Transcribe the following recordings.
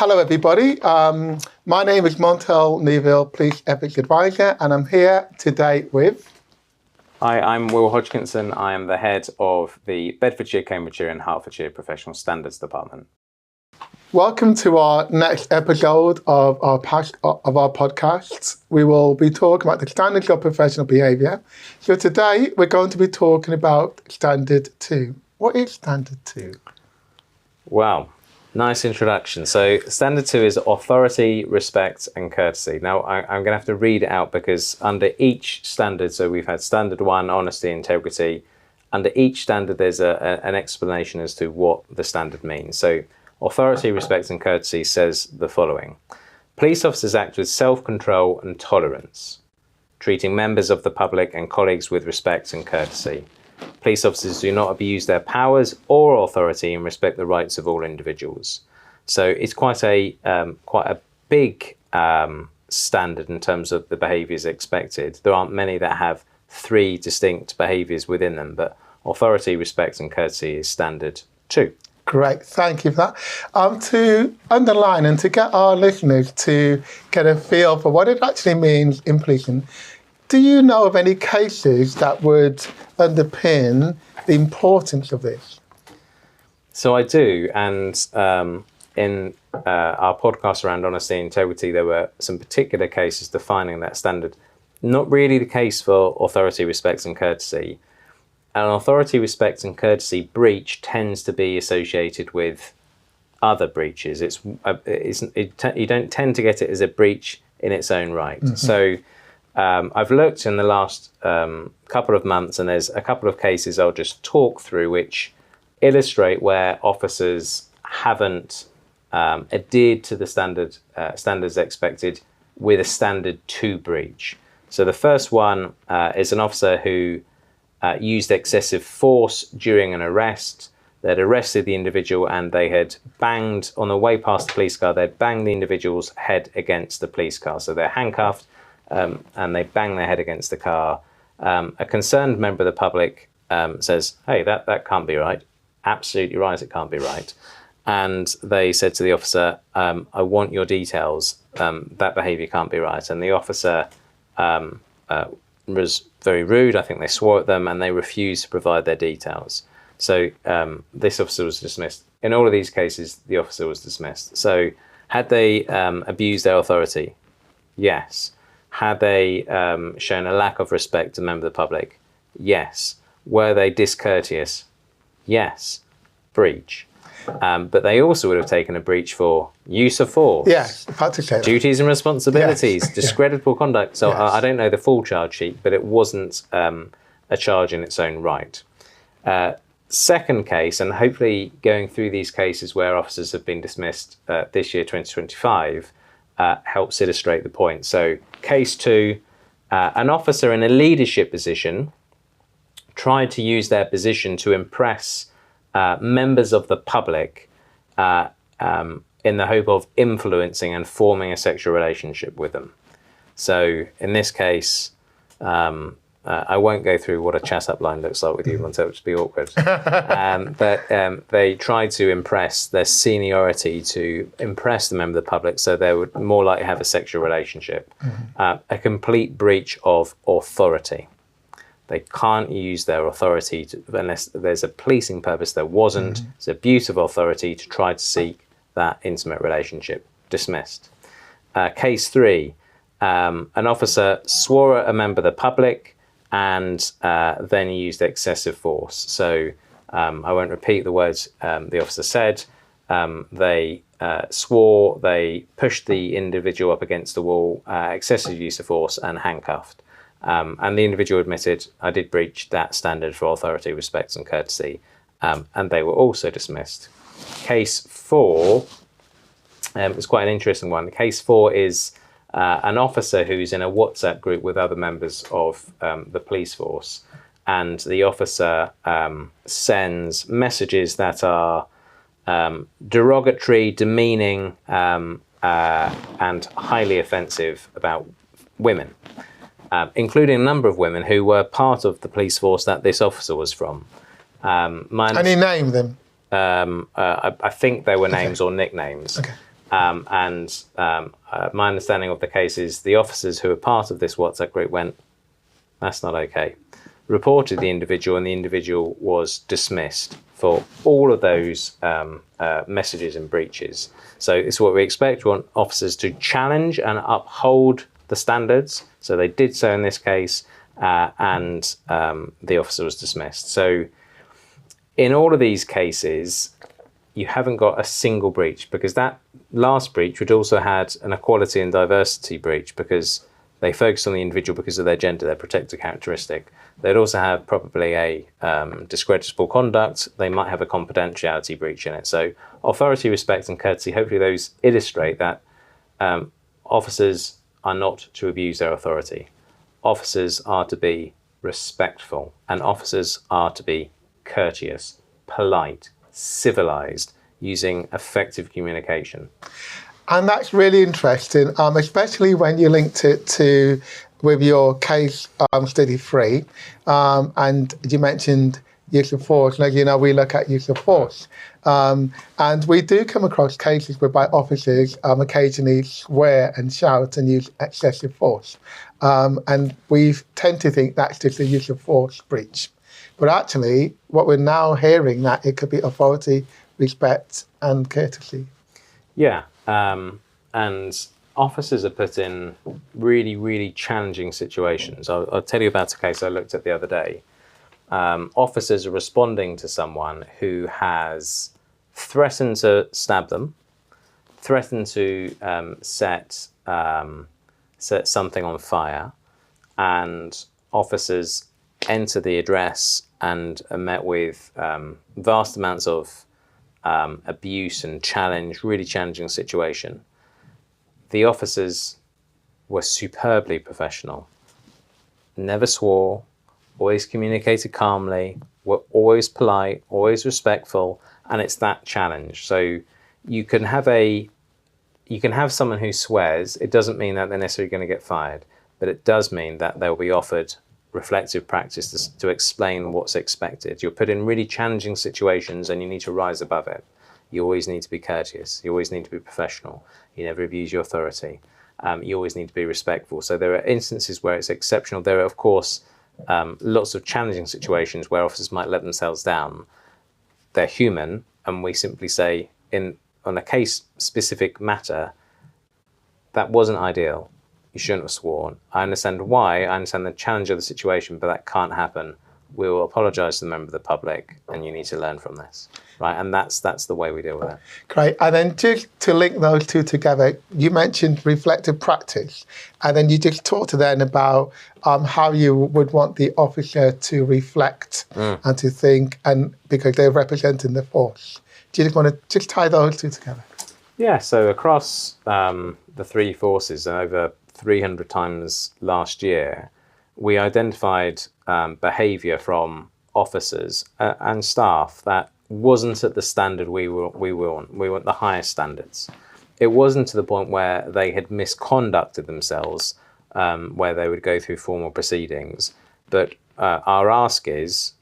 Hello, everybody. My name is Montell, Neville Police Ethics Advisor, and I'm here today with... Hi, I'm Will Hodgkinson. I am the head of the Bedfordshire, Cambridgeshire and Hertfordshire Professional Standards Department. Welcome to our next episode of our podcast. We will be talking about the standards of professional behaviour. So today we're going to be talking about Standard 2. What is Standard 2? Wow, nice introduction. So Standard 2 is authority, respect and courtesy. Now I'm going to have to read it out because under each standard, so we've had Standard 1, honesty, integrity. Under each standard there's an explanation as to what the standard means. So authority, respect and courtesy says the following. Police officers act with self-control and tolerance, treating members of the public and colleagues with respect and courtesy. Police officers do not abuse their powers or authority and respect the rights of all individuals. So it's quite a big standard in terms of the behaviours expected. There aren't many that have 3 distinct behaviours within them, but authority, respect and courtesy is Standard 2. Great, thank you for that. To underline and to get our listeners to get a feel for what it actually means in policing, do you know of any cases that would underpin the importance of this? So I do, and in our podcast around honesty and integrity, there were some particular cases defining that standard. Not really the case for authority, respect and courtesy. An authority, respect and courtesy breach tends to be associated with other breaches. You don't tend to get it as a breach in its own right. Mm-hmm. So I've looked in the last couple of months, and there's a couple of cases I'll just talk through which illustrate where officers haven't adhered to the standards expected with a Standard 2 breach. So the first one is an officer who used excessive force during an arrest. They'd arrested the individual and they had banged, on the way past the police car, they'd banged the individual's head against the police car. So they're handcuffed and they bang their head against the car. A concerned member of the public says, hey, that can't be right. Absolutely right, it can't be right. And they said to the officer, I want your details. That behaviour can't be right. And the officer was very rude. I think they swore at them and they refused to provide their details. So this officer was dismissed. In all of these cases, the officer was dismissed. So had they abused their authority? Yes. Had they shown a lack of respect to a member of the public? Yes. Were they discourteous? Yes. Breach. But they also would have taken a breach for use of force, yes, duties and responsibilities, yes, discreditable conduct. So yes. I don't know the full charge sheet, but it wasn't a charge in its own right. Second case, and hopefully going through these cases where officers have been dismissed this year, 2025, helps illustrate the point. So case 2, an officer in a leadership position tried to use their position to impress members of the public in the hope of influencing and forming a sexual relationship with them. So in this case, I won't go through what a chat-up line looks like with you, Montell, which would be awkward. But they tried to impress their seniority, to impress the member of the public so they would more likely have a sexual relationship. Mm-hmm. A complete breach of authority. They can't use their authority unless there's a policing purpose. There wasn't. Mm-hmm. It's abuse of authority to try to seek that intimate relationship. Dismissed. Case 3, an officer swore at a member of the public and then used excessive force. So I won't repeat the words the officer said. They swore, they pushed the individual up against the wall, excessive use of force and handcuffed. And the individual admitted, I did breach that standard for authority, respect and courtesy, and they were also dismissed. Case 4 is quite an interesting one. Case 4 is an officer who's in a WhatsApp group with other members of the police force, and the officer sends messages that are derogatory, demeaning, and highly offensive about women. Including a number of women who were part of the police force that this officer was from. And he named them? I think they were names or nicknames. Okay. My understanding of the case is the officers who were part of this WhatsApp group went, that's not okay, reported the individual, and the individual was dismissed for all of those messages and breaches. So it's what we expect. We want officers to challenge and uphold the standards. So they did so in this case, and the officer was dismissed. So in all of these cases, you haven't got a single breach, because that last breach would also had an equality and diversity breach, because they focused on the individual because of their gender, their protected characteristic. They'd also have probably a discreditable conduct. They might have a confidentiality breach in it. So authority, respect and courtesy, hopefully those illustrate that officers are not to abuse their authority. Officers are to be respectful, and officers are to be courteous, polite, civilized, using effective communication. And that's really interesting, especially when you linked it to with your case study 3, and you mentioned use of force. Like, you know, we look at use of force, and we do come across cases whereby officers occasionally swear and shout and use excessive force, and we tend to think that's just a use of force breach. But actually, what we're now hearing, that it could be authority, respect, and courtesy. Yeah, and officers are put in really, really challenging situations. I'll tell you about a case I looked at the other day. Officers are responding to someone who has threatened to stab them, threatened to set something on fire, and officers enter the address and are met with vast amounts of abuse and challenge, really challenging situation. The officers were superbly professional, never swore, always communicated calmly, were always polite, always respectful, and it's that challenge. So you can have someone who swears. It doesn't mean that they're necessarily going to get fired, but it does mean that they'll be offered reflective practice to explain what's expected. You're put in really challenging situations and you need to rise above it. You always need to be courteous. You always need to be professional. You never abuse your authority. You always need to be respectful. So there are instances where it's exceptional. There are, of course, lots of challenging situations where officers might let themselves down. They're human, and we simply say, on a case-specific matter, that wasn't ideal. You shouldn't have sworn. I understand why. I understand the challenge of the situation, but that can't happen. We will apologise to the member of the public, and you need to learn from this, right? And that's the way we deal with it. Great. And then just to link those two together, you mentioned reflective practice, and then you just talked then about how you would want the officer to reflect and to think, and because they're representing the force. Do you just want to just tie those two together? Yeah. So across the three forces, and over 300 times last year, we identified behaviour from officers and staff that wasn't at the standard we want. We want the highest standards. It wasn't to the point where they had misconducted themselves, where they would go through formal proceedings. But our ask is,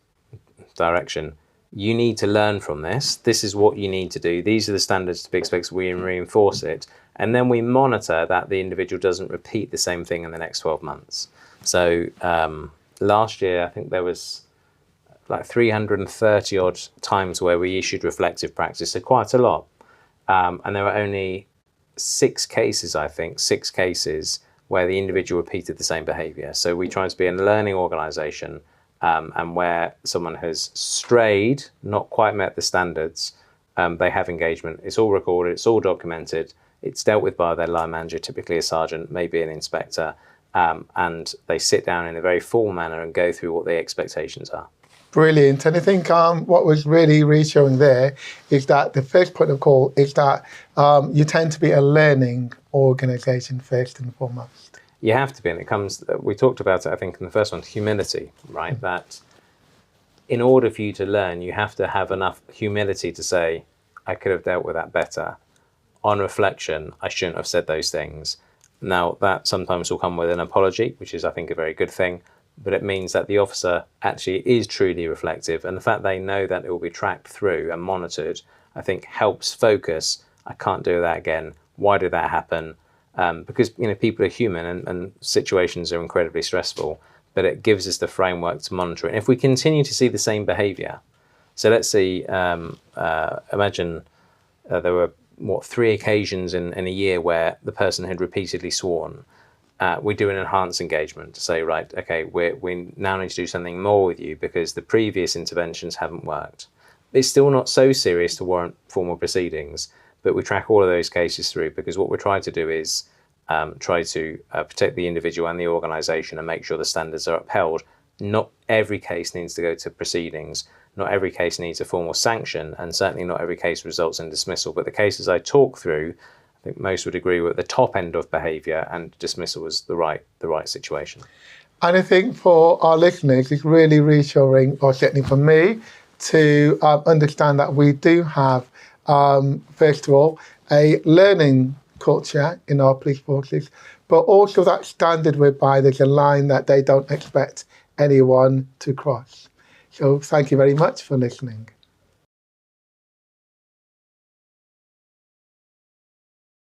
direction, you need to learn from this. This is what you need to do. These are the standards to be expected. We reinforce it. And then we monitor that the individual doesn't repeat the same thing in the next 12 months. So last year, I think there was like 330 odd times where we issued reflective practice, so quite a lot. And there were only 6 cases where the individual repeated the same behaviour. So we try to be a learning organisation, and where someone has strayed, not quite met the standards, they have engagement. It's all recorded, it's all documented. It's dealt with by their line manager, typically a sergeant, maybe an inspector, and they sit down in a very formal manner and go through what the expectations are. Brilliant. And I think what was really reassuring there is that the first point of call is that you tend to be a learning organisation first and foremost. You have to be, and it comes, we talked about it, I think, in the first one, humility, right? That in order for you to learn, you have to have enough humility to say, I could have dealt with that better. On reflection, I shouldn't have said those things. Now, that sometimes will come with an apology, which is, I think, a very good thing, but it means that the officer actually is truly reflective, and the fact they know that it will be tracked through and monitored, I think, helps focus. I can't do that again. why did that happen? Because people are human and situations are incredibly stressful, but it gives us the framework to monitor it. And if we continue to see the same behaviour, so let's see, imagine there were 3 occasions in a year where the person had repeatedly sworn. We do an enhanced engagement to say, right, okay, we now need to do something more with you because the previous interventions haven't worked. It's still not so serious to warrant formal proceedings, but we track all of those cases through because what we're trying to do is try to protect the individual and the organisation and make sure the standards are upheld. Not every case needs to go to proceedings. Not every case needs a formal sanction, and certainly not every case results in dismissal. But the cases I talk through, I think most would agree we're at the top end of behaviour, and dismissal was the right situation. And I think for our listeners, it's really reassuring, or certainly for me, to understand that we do have, first of all, a learning culture in our police forces, but also that standard whereby there's a line that they don't expect anyone to cross. So thank you very much for listening.